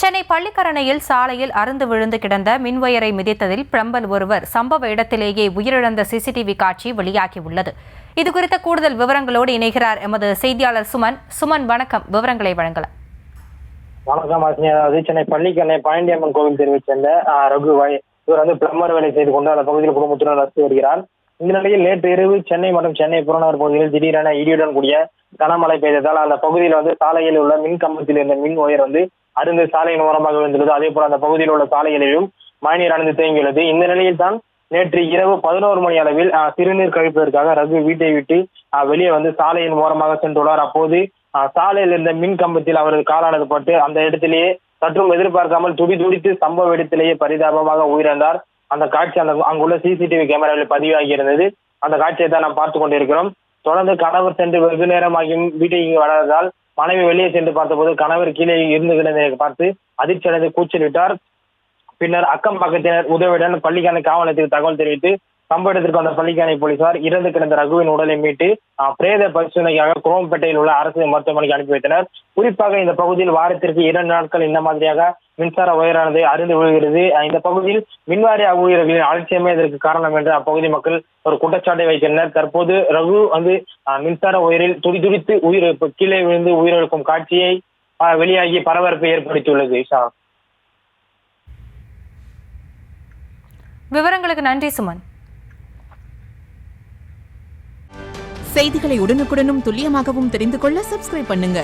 சென்னை பள்ளிக்கரணையில் சாலையில் அறுந்து விழுந்து கிடந்த மின்வயரை மிதித்ததில் பிரம்பல் ஒருவர் சம்பவ இடத்திலேயே உயிரிழந்த சிசிடிவி காட்சி வெளியாகியுள்ளது. இதுகுறித்த கூடுதல் விவரங்களோடு இணைகிறார் எமது செய்தியாளர் சுமன். சுமன், வணக்கம். விவரங்களை வழங்கலாம். வணக்கம். அதாவது சென்னை பள்ளிக்கரணை பாண்டியம்மன் கோவில் தெருவை சேர்ந்த ரகு இவர் பிளம்பர் வேலை செய்து கொண்டு அந்த பகுதியில் குடும்பத்துடன் வசித்து வருகிறார். இந்த நிலையில் நேற்று இரவு சென்னை மற்றும் சென்னை புறநகர் பகுதியில் திடீரென இடியுடன் கூடிய கனமழை பெய்ததால் அந்த பகுதியில் சாலையில் உள்ள மின் கம்பத்தில் இருந்த மின் ஒயர் அருந்து சாலையின் ஓரமாக விழுந்துள்ளது. அதே போல அந்த பகுதியில் உள்ள சாலைகளிலும் மழைநீர் அணிந்து தேங்கியுள்ளது. இந்த நிலையில் தான் நேற்று இரவு 11 மணி அளவில் சிறுநீர் கழிப்பதற்காக ரகு வீட்டை விட்டு வெளியே சாலையின் ஓரமாக சென்றுள்ளார். அப்போது சாலையில் இருந்த மின் கம்பத்தில் அவரது காலானது பட்டு அந்த இடத்திலேயே சற்றும் எதிர்பார்க்காமல் துடித்து சம்பவ இடத்திலேயே பரிதாபமாக உயிரிழந்தார். அந்த காட்சி அங்குள்ள சிசிடிவி கேமராவில் பதிவாகி இருந்தது. அந்த காட்சியை தான் நாம் பார்த்து கொண்டிருக்கிறோம். தொடர்ந்து கணவர் சென்று வெகு நேரமாகியும் வீட்டுக்கு வராததால் மனைவி வெளியே சென்று பார்த்தபோது கணவர் கீழே இருந்து கிடந்ததை பார்த்து அதிர்ச்சியடைந்து கூச்சலிட்டார். பின்னர் அக்கம் பக்கத்தினர் உதவியுடன் பள்ளிக்கரணை காவல் நிலையத்தில் தகவல் தெரிவித்து சம்பவ இடத்திற்கு வந்த பள்ளிக்கரணை போலீசார் இறந்து கிடந்த ரகுவின் உடலை மீட்டு பிரேத பரிசோதனைக்காக குரோம்பேட்டையில் உள்ள அரசு மருத்துவமனைக்கு அனுப்பி வைத்தனர். குறிப்பாக இந்த பகுதியில் வாரத்திற்கு 2 நாட்கள் இந்த மாதிரியாக மின்சார உயரானது அருந்து விழுகிறது. இந்த பகுதியில் மின்வாரிய ஊழியர்களின் அலட்சியமே இதற்கு காரணம் என்று அப்பகுதி மக்கள் ஒரு குற்றச்சாட்டை வைக்கின்றனர். தற்போது ரகு மின்சார உயரில் துடித்து கீழே விழுந்து உயிரிழக்கும் காட்சியை வெளியாகி பரபரப்பை ஏற்படுத்தியுள்ளது. விவரங்களுக்கு நன்றி சுமன். செய்திகளை உடனுக்குடனும் துல்லியமாகவும் தெரிந்து கொள்ள சப்ஸ்கிரைப் பண்ணுங்க.